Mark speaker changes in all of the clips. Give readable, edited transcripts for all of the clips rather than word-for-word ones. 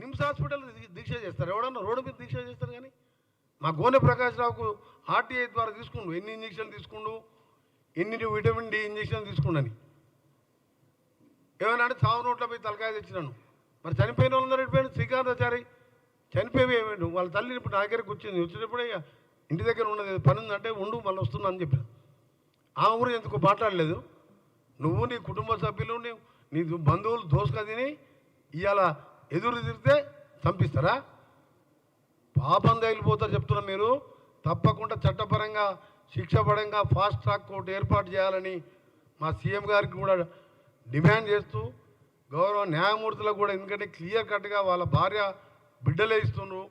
Speaker 1: NIMS hospital దీక్ష చేస్తారు, ఎవడన్నా road మీద దీక్ష చేస్తారు. కానీ మా గోనె ప్రకాశ్రావుకు ఆర్టీఐ ద్వారా తీసుకుండు, ఎన్ని ఇంజక్షన్లు తీసుకుండు, ఎన్ని విటమిన్ డి ఇంజక్షన్లు తీసుకుండని. ఏమైనా అంటే చావు నోట్ల పోయి తలకాయ తెచ్చినాను. మరి చనిపోయిన వాళ్ళందరూ ఎడిపోయాడు. శ్రీకాంతాచారి చనిపోయి ఏమైండు, వాళ్ళ తల్లిని ఇప్పుడు నా దగ్గరికి వచ్చింది. వచ్చేటప్పుడే ఇంటి దగ్గర ఉన్నది, పని ఉందంటే ఉండు మళ్ళీ వస్తున్నా అని చెప్పాను. ఆమె గురించి ఎందుకు మాట్లాడలేదు. నువ్వు నీ కుటుంబ సభ్యులు నీ బంధువులు దోసుక తిని ఇవాళ ఎదురు తిరిగితే చంపిస్తారా? పాపం తగిలిపోతారు చెప్తున్నా. మీరు తప్పకుండా చట్టపరంగా శిక్షపరంగా ఫాస్ట్ ట్రాక్ కోర్టు ఏర్పాటు చేయాలని మా సీఎం గారికి కూడా డిమాండ్ చేస్తూ, గౌరవ న్యాయమూర్తులకు కూడా, ఎందుకంటే క్లియర్ కట్గా వాళ్ళ భార్య బిడ్డలే ఇస్తున్నారు.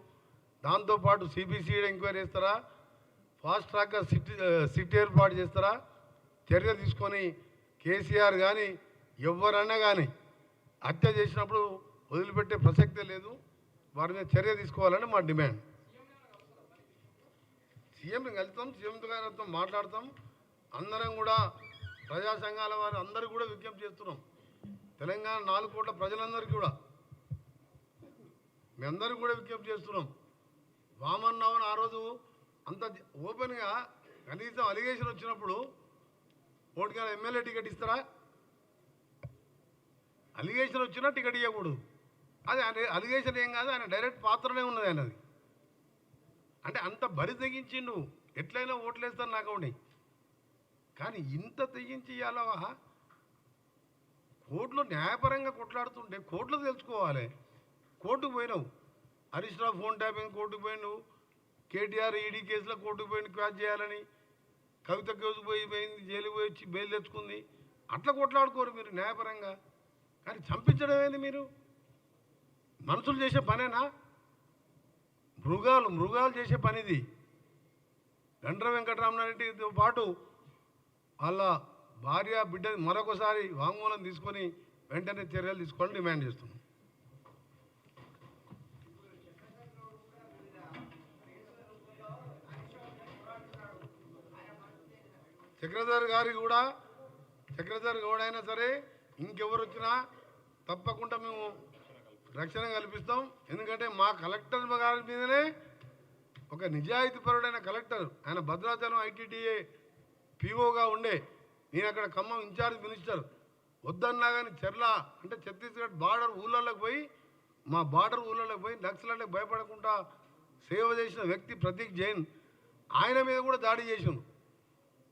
Speaker 1: దాంతోపాటు సిబిసిఐడి ఎంక్వైరీ చేస్తారా, ఫాస్ట్ ట్రాక్గా సిట్ ఏర్పాటు చేస్తారా, చర్య తీసుకొని కేసీఆర్ కానీ ఎవరన్నా కానీ హత్య చేసినప్పుడు వదిలిపెట్టే ప్రసక్తే లేదు. వారి మీద చర్య తీసుకోవాలని మా డిమాండ్. సీఎంని కలుస్తాం, సీఎంతో గారితో మాట్లాడతాం. అందరం కూడా ప్రజా సంఘాల వారు అందరూ కూడా విజ్ఞప్తి చేస్తున్నాం. తెలంగాణ 4 కోట్ల ప్రజలందరికీ కూడా మీ అందరికీ కూడా విజ్ఞప్తి చేస్తున్నాం. వామన్నావుని ఆ రోజు అంత ఓపెన్గా కనీసం అలిగేషన్ వచ్చినప్పుడు ఓటుగా ఎమ్మెల్యే టికెట్ ఇస్తారా? అలిగేషన్ వచ్చినా టికెట్ ఇవ్వకూడదు. అది ఆయన అలిగేషన్ ఏం కాదు, ఆయన డైరెక్ట్ పాత్రనే ఉన్నది ఆయనది. అంటే అంత బరి తెగించిండు, ఎట్లయినా ఓట్లేస్తాను నాకు అవుని. కానీ ఇంత తెగించి ఇవ్వాలవా? కోర్టులో న్యాయపరంగా కొట్లాడుతుంటే కోర్టులో తెలుసుకోవాలి. కోర్టుకు పోయినావు, హరీష్ రావు ఫోన్ ట్యాపింగ్ కోర్టుకు పోయినావు, కేటీఆర్ ఈడీ కేసులో కోర్టుకు పోయిన క్వాచ్ చేయాలని, కవిత కేసు పోయింది, జైలు పోయి వచ్చి బెయిల్ తెచ్చుకుంది. అట్లా కొట్లాడుకోరు మీరు న్యాయపరంగా. కానీ చంపించడం ఏంది? మీరు మనుషులు చేసే పనేనా? మృగాలు చేసే పనిది. గండ్ర వెంకటరామరెడ్డితో పాటు వాళ్ళ భార్య బిడ్డ మరొకసారి వాంగ్మూలం తీసుకొని వెంటనే చర్యలు తీసుకోవాలని డిమాండ్ చేస్తున్నాం. సెక్రటరీ గౌడ్ అయినా సరే ఇంకెవరు వచ్చినా తప్పకుండా మేము రక్షణ కల్పిస్తాం. ఎందుకంటే మా కలెక్టర్ గారి మీదనే ఒక నిజాయితీపరుడైన కలెక్టర్, ఆయన భద్రాచలం ఐటీడీఏ పీఓగా ఉండే, నేను అక్కడ ఖమ్మం ఇన్ఛార్జ్ మినిస్టర్, వద్దన్నా కానీ చెర్ల అంటే ఛత్తీస్గఢ్ బార్డర్ ఊళ్ళలోకి పోయి, మా బార్డర్ ఊళ్ళలోకి పోయి నక్సలైట్లకు భయపడకుండా సేవ చేసిన వ్యక్తి ప్రతీక్ జైన్. ఆయన మీద కూడా దాడి చేసిండు.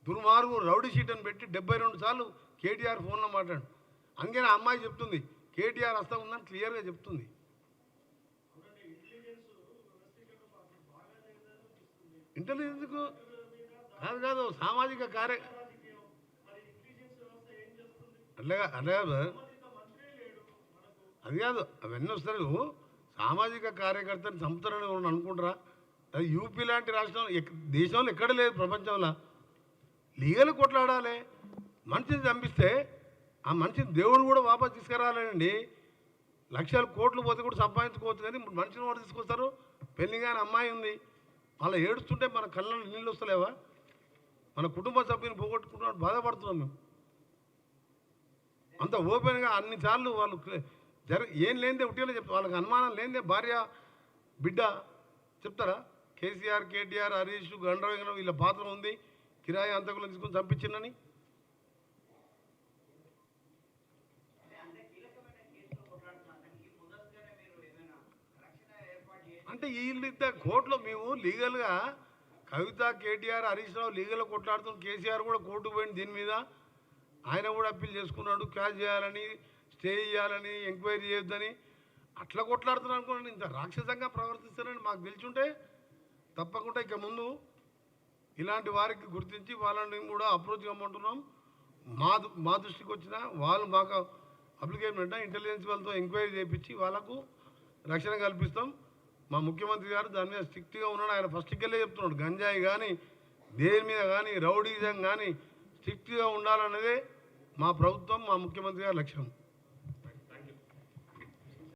Speaker 1: దుర్మార్గు రౌడీ షీట్ అని పెట్టి 72 సార్లు కేటీఆర్ ఫోన్లో మాట్లాడు. అందుకని ఆ అమ్మాయి చెప్తుంది కేటీఆర్ హస్తం ఉందని క్లియర్గా చెప్తుంది. ఇంటెలిజెన్స్ కాదు సామాజిక అట్లా కాదు, అది కాదు, అవన్నీ వస్తారు. సామాజిక కార్యకర్తని చంపుతారని అనుకుంటారా? అది యూపీ లాంటి రాష్ట్రం దేశంలో ఎక్కడ లేదు ప్రపంచంలో. లీగల్ కొట్లాడాలి. మనిషిని చంపిస్తే ఆ మనిషిని దేవుడు కూడా వాపస్ తీసుకురాలేనండి. లక్షల కోట్లు పోతే కూడా సంపాదించుకోవచ్చు. కానీ మనిషిని కూడా తీసుకొస్తారు. పెళ్లి కానీ అమ్మాయి ఉంది, అలా ఏడుస్తుంటే మన కళ్ళలో నీళ్ళు వస్తలేవా? మన కుటుంబ సభ్యుని పోగొట్టుకుంటున్నట్టు బాధపడుతున్నాం మేము. అంత ఓపెన్గా అన్నిసార్లు వాళ్ళు ఏం లేనిదే ఉట్టిలో చెప్తారు. వాళ్ళకి అనుమానం లేనిదే భార్య బిడ్డ చెప్తారా? కేసీఆర్, కేటీఆర్, హరీష్, గండ్ర వీళ్ళ పాత్ర ఉంది, కిరాయి అంతకులను తీసుకొని చంపించిందని. అంటే వీళ్ళిద్దరు కోర్టులో మేము లీగల్గా కవిత, కేటీఆర్, హరీష్ రావు లీగల్గా కొట్లాడుతున్నాం. కేసీఆర్ కూడా కోర్టుకు పోయింది దీని మీద. ఆయన కూడా అప్పీల్ చేసుకున్నాడు, క్యాచ్ చేయాలని, స్టే చేయాలని, ఎంక్వైరీ చేయొద్దని. అట్లా కొట్లాడుతున్నాను అనుకోండి. ఇంత రాక్షసంగా ప్రవర్తిస్తారని మాకు తెలుసుంటే తప్పకుండా ఇక ముందు ఇలాంటి వారికి గుర్తించి వాళ్ళని కూడా అప్రోచ్ కమ్మంటున్నాం. మా దృష్టికి వచ్చిన వాళ్ళు మాకు అప్లికేషన్ పెట్టినా ఇంటెలిజెన్స్ వాళ్ళతో ఎంక్వైరీ చేయించి వాళ్ళకు రక్షణ కల్పిస్తాం. మా ముఖ్యమంత్రి గారు దాని మీద స్ట్రిక్ట్గా ఉన్నాడు. ఆయన ఫస్ట్కి వెళ్ళే చెప్తున్నాడు, గంజాయి కానీ దేని మీద కానీ రౌడీజం కానీ స్ట్రిక్ట్గా ఉండాలన్నదే మా ప్రభుత్వం, మా ముఖ్యమంత్రి గారి లక్ష్యం.